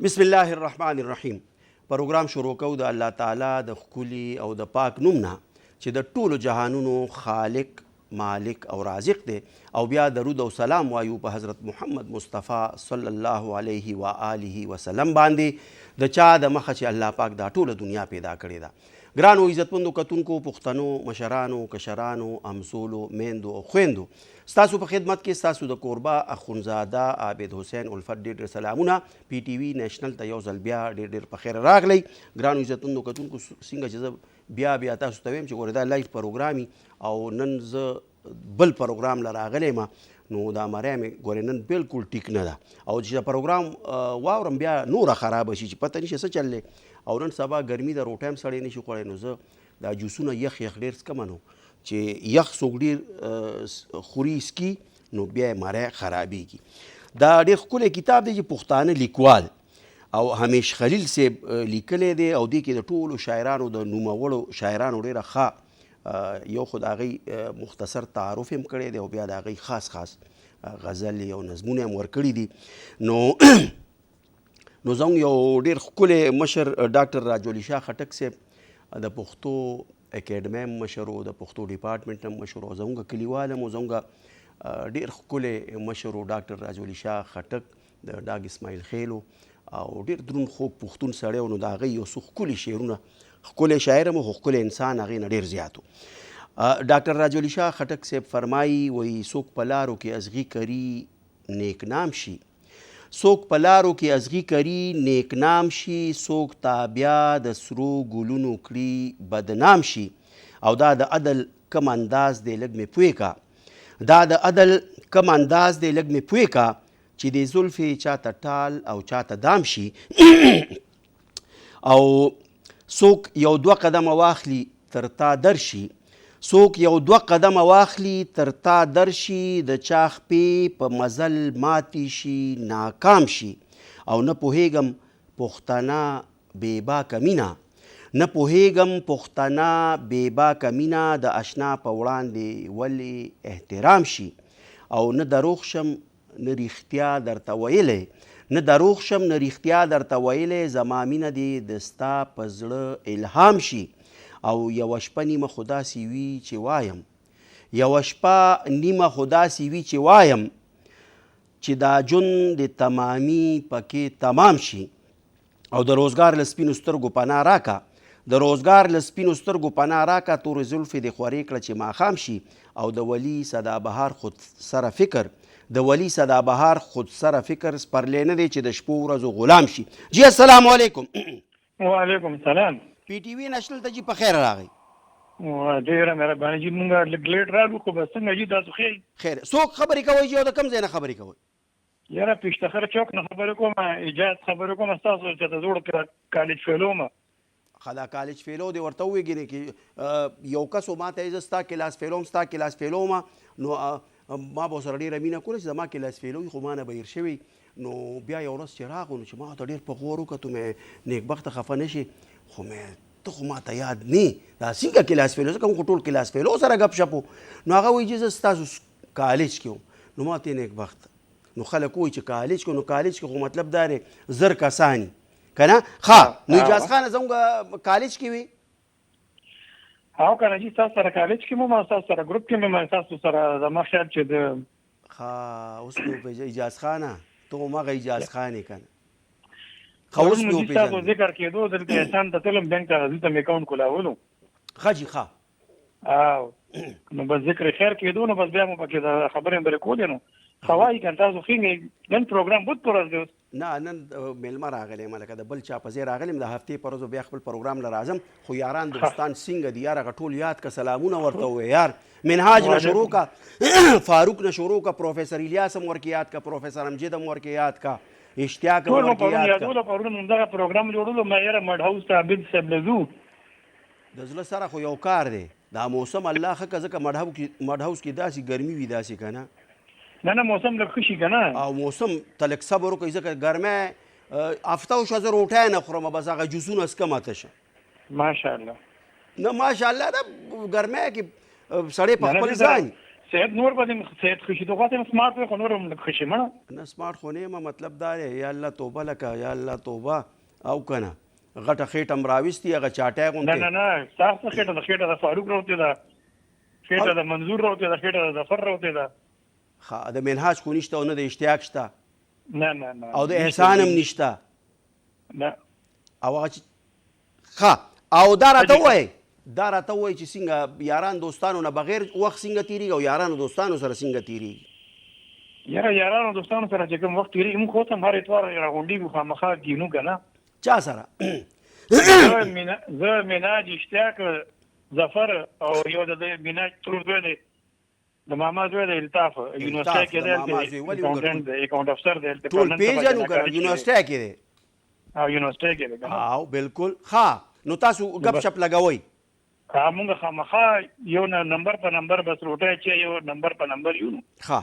بسم الله الرحمن الرحیم. پروګرام شروع کوو د الله تعالی د ښکلي او د پاک نوم نه چې د ټولو جهانونو خالق، مالک او رازق دی، او بیا درود او سلام وایو په حضرت محمد مصطفی صلی الله علیه و آله وسلم باندې د چا د مخه چې الله پاک دا ټوله دنیا پیدا کړې ده. ګرانو عزتمندو کتونکو، پښتنو، مشرانو، کشرانو، امثولو، میندو او خویندو، ستاسو په خدمت کې ستاسو د کوربه اخونزاده عابد حسین الفت ډېر ډېر سلامونه. پی ټي وي نیشنل ته یو ځل بیا ډېر ډېر په خیر راغلی. ګرانو عزتمندو کتونکو، څنګه چې زه بیا تاسو ته وایم چې ګورې دا لایف پروګرام او نن زه بل پروګرام له راغلی یم، نو دا مریا مې ګورې نن بالکل ټیک نه ده، او چې دا پروګرام واورم بیا نوره خرابه شي چې پته نشي څه چل دی. او نن سبا ګرمي ده، روټۍ هم سړی نشي خوړی، نو زه دا جوسونه یخ ډېر څکمه، نو چې یخ څوک ډېر خوري سکي نو بیا یې مری خرابېږي. دا ډېر ښکلی کتاب دی چې پښتانه لیکوال او همیش خلیل صاحب لیکلی دی، او دې کې د ټولو شاعرانو د نوموړو شاعرانو ډېره ښه یو خو د هغوی مختصر تعارف هم کړی دی، او بیا د هغوی خاص غزل او نظمونه هم ورکړي دي. نو زموږ یو ډېر ښکلی مشر ډاکټر راجولي شاه خټک صاحب د پښتو اکیډمۍ هم مشر و، د پښتو ډپارټمنټ هم مشر و، زموږ کلیوال هم و، زموږ ډېر ښکلی مشر و ډاکټر راجولي شاه خټک د ډاګ اسماعیل خیل و، او ډېر دروند خوږ پښتون سړی و. نو د هغوی یو څو ښکلي شعرونه، ښکلی شاعر هم و خو ښکلی انسان هغې نه ډېر زیات و. ډاکټر راجولي شاه خټک صاحب فرمایي، وایي څوک په لارو کې ازغي کري نیکنام شي، څوک په لارو کې ازغي کري نیکنام شي، څوک تابیا د سرو ګلونو کړي بدنام شي. او دا د عدل کم انداز دی لږ مې پوی کا، دا د عدل کم انداز دی لږ مې پوی کا، چې د زلفې چاته ټال او چاته دام شي. او څوک یو دوه قدمه واخلي تر تا درشي، څوک یو دوه قدمه واخلي تر تا درشي، د چا خپې په مزل ماتې شي ناکام شي. او نه پوهېږم پښتانه بې باکه مینه، نه پوهېږم پښتانه بې باکه مینه، د اشنا په وړاندې ولې احترام شي. او نه دروغ شم نه رښتیا درته ویلی، نه دروغ شم نه رښتیا درته ویلی، زما مینه دې د ستا په زړه الهام شي. او یوه شپه نیمه خو داسې وي چې وایم، یوه شپه نیمه خو داسې وي چې وایم، چې دا ژوند د تمامي پکې تمام شي. او د روزګار له سپینو سترګو پناه راکه، د روزګار له سپینو سترګو پناه راکه، تورې زلفې دې خورې کړه چې ماښام شي. او د ولي سدابهار خود سره فکر، د ولي سدابهار خود سره فکر، سپرلی نه دی چې د شپو ورځو غلام شي. جی السلام علیکم. وعلیکم السلام. پی ټي وي نیشنل ته جی په خیر راغی. ډېره مهرباني جي، مونږ لږ لیټ راغلو، خو به څنګه جي تاسو ښه یئ؟ خیر. څوک خبرې کوئ جي او د کوم ځای نه خبرې کوئ؟ یاره پېشتخر چوک نه خبرې کوم، اجاز خبرې کوم، ستاسو چې د زوړ کالج فیلو م. ښه دا کالج فیلو دې ورته وویږي چې یو کس و ما ته یې زه ستا کلاس فیلو م، ستا کلاس فیلو م، نو ما به ورسره ډېره مینه کوله چې زما کلاس فیلو وي، خو ما نه به هېر شوی. نو بیا یو ورځ چې راغلو نو چې ما ته ډېر په غور وکتو، مې نیکبخته خفه نه شي، خو مې ته خو ما ته یاد نه دا څنګه کلاس فیلو، ځکه موږ ټول کلاس فیلو سره ګپ شپ و. نو هغه وایي چې زه ستاسو کالج کې وم. نو ما ته نیکبخته، نو خلک وایي چې کالج کې، نو کالج کې خو مطلب دا دی زر کسان که نه. ښه، نو اجاز خانه زموږ کالج کې وي؟ او که نه جي ستاسو سره کالج کې مو، ستاسو سره ګروپ کې مې، ستاسو سره زما خیال چې د ښه اوس مې وپېژنه اجاز خانه، ته همغه اجاز خان یې که نه. ښه اوس مې وپېژنه. ستاسو ذکر کېدو دلته احسان ته تلم، بینک ته دلته مې اکاونټ کولولو. ښه جي ښه. او نو بس ذکر خیر کېدو، نو بس بیا مو پکې د خبرې برې کولې. نو ښه وایي که تاسو ښه نن پروګرام بد پر ورځ دی؟ نه نن میلمه راغلی یم، لکه د بل چا په ځای راغلی یم، د هفتې په ورځو بیا خپل پروګرام له راځم. خو یاران دوستان څنګه دي یار؟ هغه ټول یاد که، سلامونه ورته ووایه یار. منهاج نه شروع کا، فاروق نه شروع کا، پروفیسر الیاس هم ورکې یاد کا، پروفیسر امجد هم ورکې یاد کا، اشتیاق هم ورکې یاد کا. ټول پرون همدغه پروګرام جوړولو، ما یاره مډ هاوس ته عابد صاحب له ځو. د زړه سره خو یو کار دی، دا موسم الله ښه که، ځکه مډ هاوس کې داسې ګرمي وي داسې که نه. نه موسم لږ ښه شي که نه، او موسم ته لږ صبر وکړئ، ځکه ګرمی هفته وشوه زه روټۍ نه خورم، بس هغه جوسونه څکم ته شه. ماشاءالله. نه ماشاءالله دا ګرمی کې سړی په خپل ځان صحت نور باندې صحت خشي ته خاطر سمارټ وي خو نور هم خشي مړه نه سمارټ خو نه یم مطلب دا دی یا الله توبه لکه یا الله توبه او کنه غټه خېټه م راوستي هغه چاټی غوندې نه ستاسو خېټه د فاروق راوتې ده خېټه د منظور راوتې ده خېټه د ظفر راوتې ده ښه د منهاج خو نشته او نه د اشتیاق شته نه او د احسان هم نشته نه او هغه ښه او دا راته ووایئ چې څنګه یاران دوستانو نه بغیر وخت څنګه تېرېږي او یارانو دوستانو سره څنګه تېرېږي یاره یارانو دوستانو سره چې کوم وخت تېرېږي موږ اوس هم هر اتوار راغونډېږو خامخا کینو که نه چا سره زه مناج اشتیاق ظفر او یو د مناج ترور زوی دی د ماما زوی دی الطاف یونیورسټۍ کې دی اکاونټ افسر دی ټول پېژنو که یونیورسټۍ کې دی او یونیورسټۍ کې دی او بالکل ښه نو تاسو ګپ شپ لګوئ موږ خامخا یو نمبر په نمبر بس روټۍ چې یو نمبر په نمبر یو نو ښه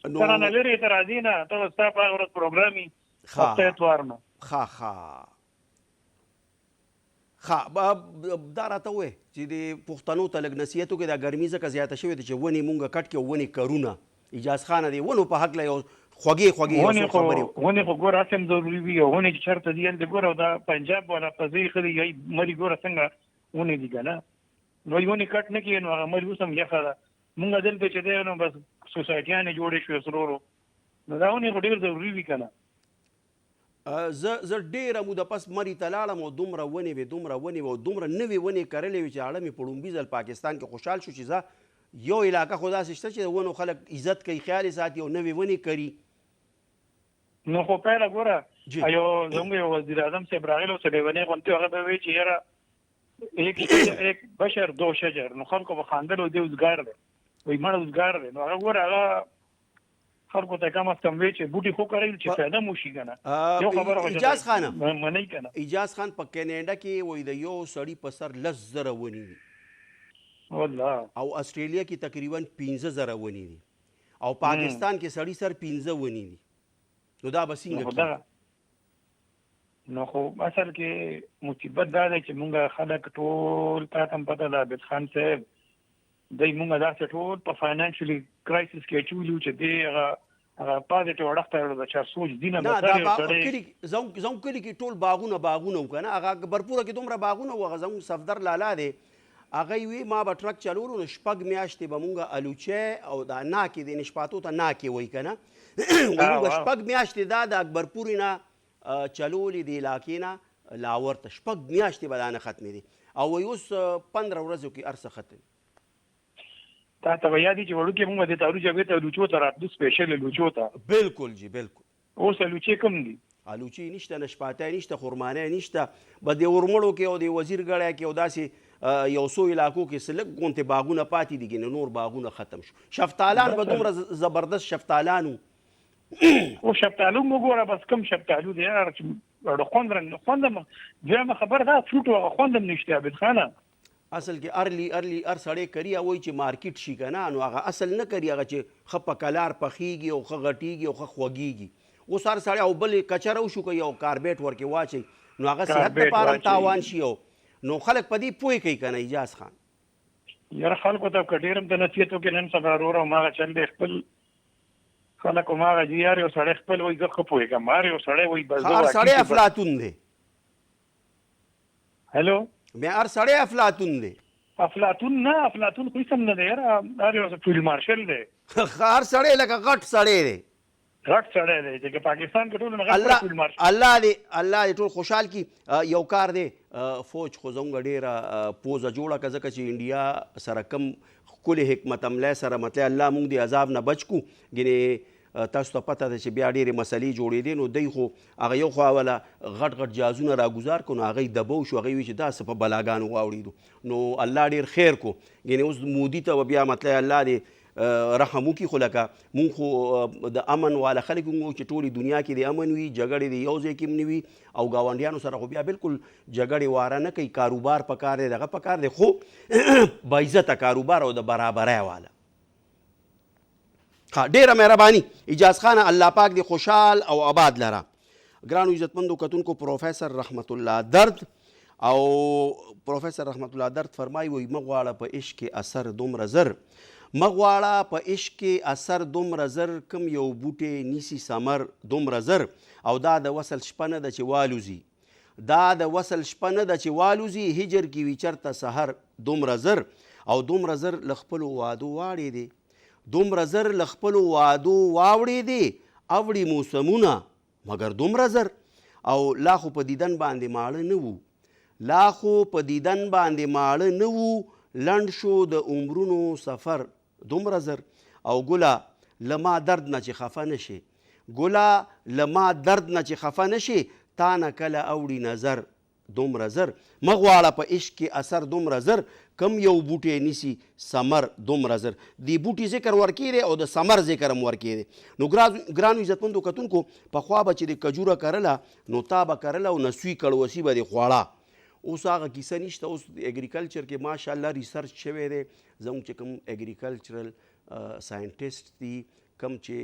سره نه لرې ته راځي نه ته ستا په هغه ورځ پروګرام وي هفته اتوار نه دا راته ووایې چې د پښتنو ته لږ نصیحت وکړې دا ګرمي ځکه زیاته شوې ده چې ونې مونږ کټ کړي او ونې کرونه اجاز خانه دی ونو په هکله یو خوږې یو څو خبرې ونې خو ګوره هسې هم ضروري وي او ونې چې چېرته دي هلته ګوره دا پنجاب والا فضۍ ښه دي یی مري ګوره څنګه ونې دي که نه نو ونې کټ نه کړي نو هغه مري اوس هم یخه ده مونږ دلته چې دی نو بس سوسایټیانې جوړې شوې سرو نو دا ونې خو ډېر ضروري وي که نه زه ډېره موده پس مري ته لاړم او دومره ونې وې او دومره نوې ونې کرلې وې چې اړه مې په لومبي ځل پاکستان کې خوشحال شو چې زه یو علاقه خو داسې شته چې د ونو خلک عزت کوي خیال یې ساتي او نوې ونې کري نو خو پیله ګوره یو زموږ یو وزیر اعظم صاحب راغلی و سړی ونې غوندې هغه به وایي چې یاره ایک بشر دو شجر نو خلکو به خاندل او دی اوزګار دی وایي مړه اوزګار دی نو هغه ګوره هغه خلکو ته کم از کم وایي چې بوټي خو کرئ چې فایده مو شي که نه یو خبره اجاز خانه منئ که نه اجاز خان په کینیډا کې وایي د یو سړي په سر 10,000 ونې دي والله او استرالیا کې تقریبا 15,000 ونې دي او پاکستان کې سړي سر 15 ونې دي نو دا به څنګه نو خو اصل کې مصیبت دا دی چې مونږ خلک ټول تا ته هم پته ده عابد خان صاحب دی مونږ داسې ټول په فاینانشلي کرایسس کې اچولي چې دی هغه پازیټیو اړخ ته د چا سوچ دي نه زموږ کلي کې ټول باغونه و که نه هغه برپوره کې دومره باغونه و هغه زموږ صفدر لالا دی هغه یې وی ما به ټرک چلولو نو 6 میاشتې به مونږ الوچی او دا ناکې د نشپاتو ته ناکې وایي که نه مونږ 6 میاشتې دا د اکبرپورې نه چلولې د علاقې نه لاور ته 6 میاشتې به دا نه ختمې دي او وایي اوس 15 ورځو کې هر څه ختم تا ته به یاد وي چې وړوکې مونږ د تارو جبهې ته لوچو ته راتلو سپیشل لوچو ته بالکل جی بالکل اوس لوچې کم دي الوچې نشته نشپاتی نشته خرمانی نشته به د ورمړو کې او د وزیر ګړی کې او داسې یو څو علاقو کې څه لږ غونتې باغونه پاتې دي که نور باغونه ختم شو شفتالان به دومره زبردست شفتالان وو خو شفتالو مو ګوره بس کم شفتالو دی یاره خوند هم دویمه خبره دا فروټ هغه خوند هم نشته عابد خانه اصل کې ارلی هر سړی کري او وایي چې مارکیټ شي که نه نو هغه اصل نه کري هغه چې ښه په کلار پخیږي او ښه غټیږي او ښه خوږیږي اوس هر سړی او بل کچره وشو که یو کاربیټ ورکې واچوي نو هغه صحت دپاره هم تاوان شي نو خلک په دې پوه کوي که نه اجاز خان یاره خلکو ته که ډېر هم ته نصیحت وکړې نن سبا وروره هماغه چل دی خپل خلک هماغه دي یار یو سړی خپل وایي زه ښه پوهېږم هر یو سړی وایي هر سړی افلاطون دی هلو بیا هر سړی افلاطون دی افلاطون نه افلاطون خو هېڅ هم نه دی یاره هر یو فیلډ مارشل دی هر سړی لکه غټ سړی دی غټ سړی دی چې پاکستان کې ټول غټ فیلډ مارشل الله دې ټول خوشحال کی یو کار دی فوج خو زموږ ډېره پوزه جوړه که ځکه چې انډیا سره کم ښکلې حکمت عملی سره مطلب الله موږ د عذاب نه بچ کړو ګینې تاسو ته پته ده چې بیا ډېرې مسلې جوړېدې نو دی خو هغه یو خوا اوله غټ جهازونه راګزار کړو نو هغه یې دبو شو هغه یې وایي چې دا څه په بلاګانو واوړېدو نو الله ډېر خیر کو ګینې اوس مودي ته به بیا مطلب الله دې رحم وکړي خو لکه مونږ خو د امن والا خلک وو چې ټولې دنیا کې د امن وي جګړې د یو ځای کې هم نه وي او ګاونډیانو سره خو بیا بالکل جګړې واره نه کوي کاروبار پکار دی دغه پکار دی خو باعزته کاروبار او د برابرۍ والا ډېره مهرباني اجاز خانه الله پاک دې خوشحال او آباد لره ګرانو عزتمندو کتونکو پروفیسر رحمت الله درد او پروفیسر رحمت الله درد فرمایي وایي مه غواړه په عشق کې اثر دومره زر، مه غواړه په عشق کې اثر دومره زر، کم یو بوټی نیسي ثمر دومره زر. او دا د وصل شپه نه ده چې والوزي، دا د وصل شپه نه ده چې والوزي، هجر کې وي چرته سحر دومره زر. او دومره زر له خپلو وعدو واړې دی، دومره زر له خپلو وعدو واوړې دی، اوړي موسمونه مګر دومره زر. او لا خو په دیدن باندې ماړه نه وو، لا خو په دیدن باندې ماړه نه وو، لنډ شو د عمرونو سفر دومره زر. او ګله له ما درد نه چې خفه نه شي، ګله له ما درد نه چې خفه نه شي، تا نه کله اوړي نظر دومره زر. مه غواړه په عشق کې اثر دومره زر، کم یو بوټی نیسي ثمر دومره زر. د بوټي ذکر ورکی دی او د ثمر ذکر هم ورکی دی. نو ګرانو عزتمندو کتونکو، پخوا به چې د کجوره کرله نو تا به کرله او نسوي کړوسي به دې خوړه. اوس هغه کیسه نشته. اوس اګریکلچر کې ماشاءالله ریسرچ شوی دی. زموږ چې کوم اګریکلچرل ساینټسټ دي، کوم چې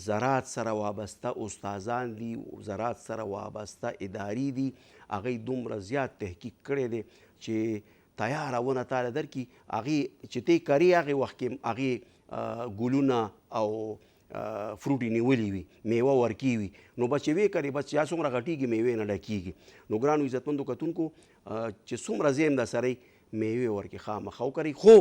زراعت سره وابسته استادان دي، زراعت سره وابسته ادارې دي، هغوی دومره زیات تحقیق کړی دی چې تیاره ونه تاله درکړي. هغې چې تی کري هغې وخت کې هغې ګلونه او فروټ یې نیولي وي، میوه ورکي وي، نو به چې ویې کري بس یا څومره غټېږي میوې نه ډکېږي. نو ګرانو عزتمندو کتونکو، چې څومره ځای هم درسره میوې ورکړي خامخا وکرئ، خو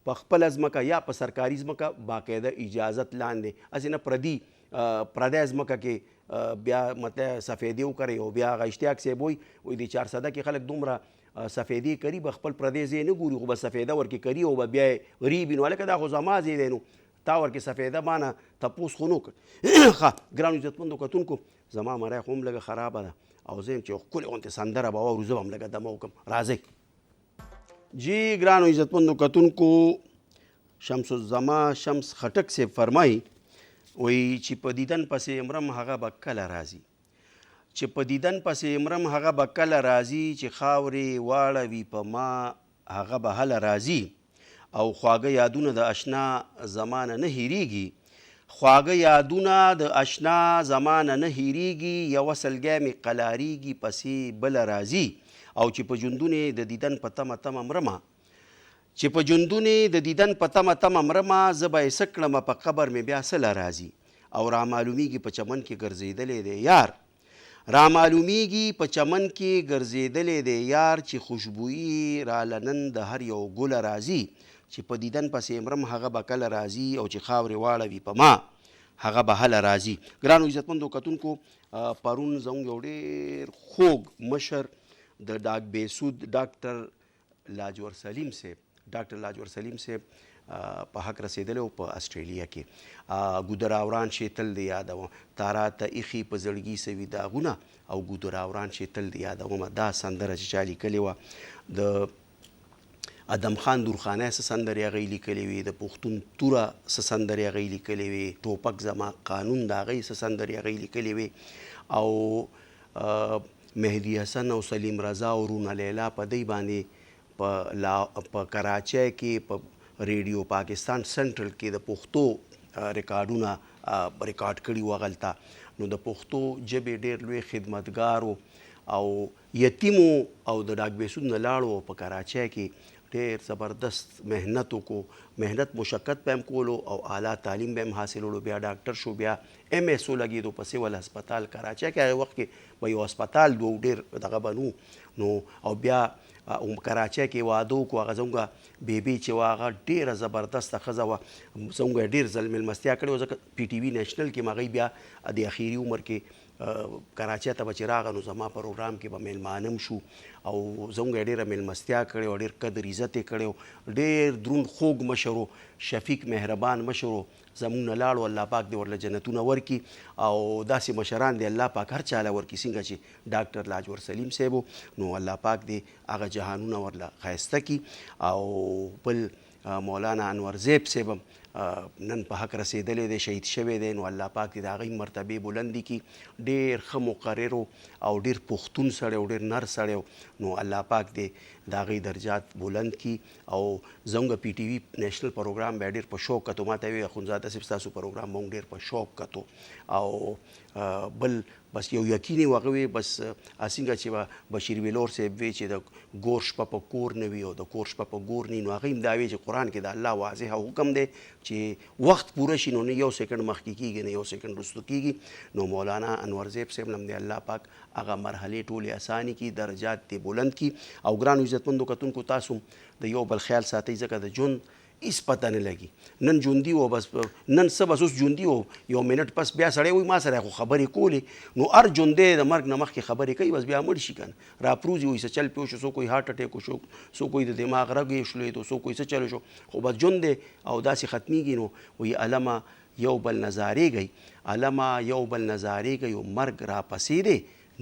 په خپله ځمکه یا په سرکاري ځمکه باقاعده اجازت لاندې، هسې نه پردی ځمکه کې بیا مطلب سفیدې وکرئ. او بیا هغه اشتیاق صاحب وایي د چارسده کې خلک دومره سفیدې کري، به خپل پردی ځای نه ګوري، خو به سفیده ورکې کري او به بیا یې غریب وي. نو هلکه دا خو زما ځای دی، نو تا ورکې سفیده مانه تپوس خو نه وکړ. ښه ګرانو عزتمندو کتونکو، زما مری خو هم لږه خرابه ده او زه یم چې ښکلې غوندې سندره به واورو، زه به هم لږه دمه وکړم. راځئ جی ګرانو عزتمندو کتونکو، شمس الزما شمس خټک صاحب فرمایي وایي چې په دیدن پسې مرم هغه به کله راځي، چې په دیدن پسې مرم هغه به کله راځي، چې خاورې واړوي په ما هغه به هله راځي. او خواږه یادونه د اشنا زمانه نه هیریږي، خواږه یادونه د اشنا زمانه نه هیریږي، یوه سلګی مې قلاریږي پسې بله راځي. او چې په ژوندونې د دیدن په تمه تمه مرمه، چې په ژوندونې د دیدن په تمه تمه مرمه، زه به یې څه کړمه په قبر مې بیا څه له راځي. او رامعلومیږي په چمن کې ګرځېدلی دی یار، رامعلومیږي په چمن کې ګرځېدلی دی یار، چې خوشبویي راله نن د هر یو ګله راځي. چې په دیدن پسې مرم هغه به کله راځي، او چې خاورې واړوي په ما هغه به هله راځي. ګرانو عزتمندو کتونکو، پرون زموږ یو ډېر خوږ مشر د ډاک بیسود ډاکټر لاجور سلیم صاحب په حق رسېدلی و په اسټرالیا کې. ګودراوران چې تل د یادوم، تارا ته ایښي په زړګي سوي داغونه، او ګودراوران چې تل د یادومه. دا سندره چې چا لیکلې وه، د ادم خان درخانۍ څه سندرې هغوی لیکلې وې، د پښتون توره څه سندرې هغوی لیکلې وې، ټوپک زما قانون د هغوی څه سندرې هغوی لیکلې وې. او مهدي حسن او سلیم رضا او رونا لیلا په دی باندې په کراچۍ کې په ریډیو پاکستان سنټرل کې د پښتو ریکارډونه ریکارډ کړي وو هغلته. نو د پښتو ژبې ډېر لوی خدمتګار او یتیمو او د ډاک بیسود نه لاړو په کراچۍ کې ډېر زبردست محنت وکړو، محنت مشقت به هم کولو او اعلی تعلیم به هم حاصلولو. بیا ډاکټر شو، بیا ایم ایس ولګېدو په سیول هسپتال کراچۍ کې. هغه وخت کې به یو هسپتال و، ډېر دغه به نو. او بیا کراچۍ کې واده وکړو. هغه زموږ بیبي چې وه هغه ډېره زبردسته ښځه وه، زموږ یې ډېر ځل مېلمستیا کړې وه، ځکه پی ټي وي نیشنل کې هغوی بیا د اخري عمر کې کراچۍ ته به چې راغه نو زما پروګرام کې به میلمانه هم شو، او زموږ یې ډېره میلمستیا کړې وه، ډېر قدر عزت یې کړی و، ډېر دروند خوږ مشر و، شفیق مهربان مشر و. زموږ نه لاړو، الله پاک دې ورله جنتونه ورکړي، او داسې مشران دې الله پاک هر چاله ورکړي څنګه چې ډاکټر لاجور سلیم صاحب و. نو الله پاک دې هغه جهانونه ورله ښایسته کړي. او بل مولانا انور زیب صاحب هم نن په حق رسېدلی دی، شهید شوی دی، نو الله پاک دې د هغوی مرتبې بلندې کړي. ډېر ښه مقرر او ډېر پښتون سړی او ډېر نر سړی، نو الله پاک دې د هغوی درجات بلند کړي. او زموږ پی ټي وي نیشنل پروګرام به ډېر په شوق کتو. ما ته ویل اخندزاده صاحب ستاسو پروګرام به موږ ډېر په شوق کتو. او بل بس یو یقین یې هغه وی بس څنګه چې به بشیر ویلور صاحب وی چې د ګور شپه په کور نه وي او د کور شپه په ګور نه وي، نو هغه هم دا وی چې قرآن کې د الله واضح حکم دی چې وخت پوره شي نو نه یو سیکنډ مخکې کېږي نه یو سیکنډ وروسته کېږي. نو مولانا انور زیب صاحب هم دی الله پاک هغه مرحلې ټولې اساني کړي، درجات دې بلند کړي. او ګرانو عزتمندو کتونکو تاسو د یو بل خیال ساتئ ځکه د ژوند هېڅ پته نه لګي. نن ژوندي و بس نن څه بس اوس ژوندي و، یو منټ پس بیا سړی وایي ما سره خو خبرې کولې. نو هر ژوندی د مرګ نه مخکې خبرې کوي، بس بیا مړ شي که نه راپروزي وایي څه چل پې وشو، څوک وایي هارټ اټیک وشو، څوک وایي د دماغ رګ یې شلېدو، څوک وایي څه چل شو، خو بس ژوند دی او داسې ختمیږي. نو وایي علمه یو بل نظارېږئ، علمه یو بل نظارېږئ او مرګ راپسې دی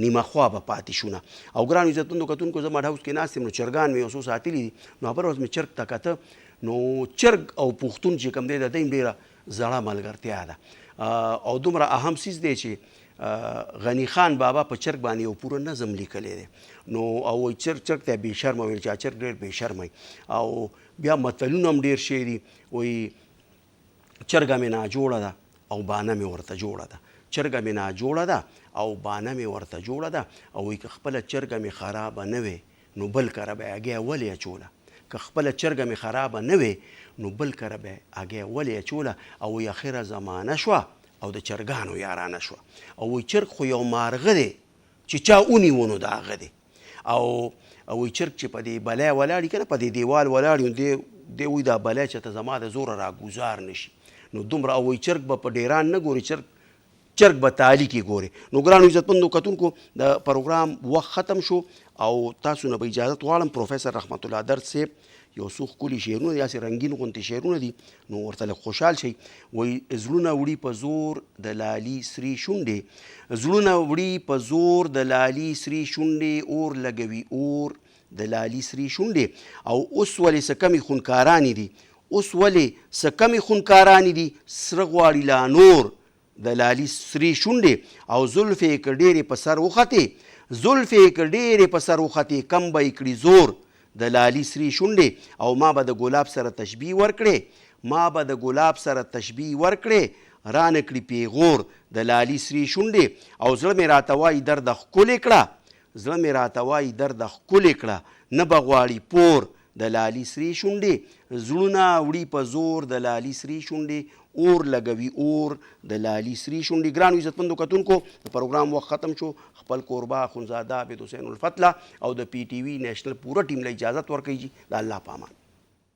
نیمه خوا به پاتې شونه. او ګرانو عزتمندو کتونکو زه مډ هاوس کې ناست یم، نو چرګان مې یو څو ساتلي دي. نو هبره ورځ مې چرګ ته کته، نو چرګ او پښتون چې کوم دی د دوی ډېره زړه ملګرتیا ده. او دومره اهم څیز دی چې غني خان بابا په چرګ باندې یو پوره نظم لیکلی دی. نو او وایي چرګ ته بې شرمه ویل چې چرګ ډېر بې شرمه. او بیا متلونه هم ډېر شی دي، وایي چرګه مې ناجوړه ده او بانه مې ورته جوړه ده، چرګه مې ناجوړه ده او بانه مې ورته جوړه ده. او وایي که خپله چرګه مې خرابه نه وې نو بل کره به هګۍ ولې اچوله، که خپله چرګه مې خرابه نه وې نو بل کره به هګۍ ولې اچوله. او وایي اخره زمانه شوه او د چرګانو یارانه شوه. او وایي چرګ خو یو مارغه دی چې چا ونیو نو د هغه دی. او وایي چرګ چې په دې بلی ولاړ که نه، په دې دیوال ولاړ دی وایي دا بلی چې ته زما د زوره راګوزار نه شي. نو دومره. او وایي چرګ به په ډیران نه ګوري، چرګ به تالي کې ګوري. نو ګرانو عزتمندو کتونکو د پروګرام وخت ختم شو او تاسو نه به اجازت غواړم. پروفیسر رحمت الله درد صاحب یو څو ښکلي شعرونه دي، داسې رنګین غوندې شعرونه دي، نو ورته لږ خوشحال شئ. وایي زړونه وړي په زور د لالي سرې شونډې، زړونه وړي په زور د لالي سرې شونډې، اور لګوي اور د لالي سرې شونډې. او اوس ولې څه کمې خونکارانې دي، اوس ولې څه کمې خونکارانې دي، سره غواړي لا نور د لالي سرې شونډې. او زلفې یې که ډېرې په سر وختې، زلفې یې که ډېرې په سر وختې، کم به یې کړي زور د لالي سرې شونډې. او ما به د ګلاب سره تشبیه ورکړې، ما به د ګلاب سره تشبیه ورکړې، رانه کړي پیغور د لالي سرې شونډې. او زړه مې راته وایي درده ښکلې کړه، زړه مې راته وایي درده ښکلې کړه، نه به غواړي پور د لالي سرې شونډې. زړونه وړي په زور د لالي سرې شونډې، اور لګوي اور د لالي سرې شونډې. ګرانو عزتمندو کتونکو د پروګرام وخت ختم شو. خپل کوربه اخندزاده عابد حسین الفتله او د پی ټي وي نیشنل پوره ټیم له اجازت ورکوي. د الله په امان.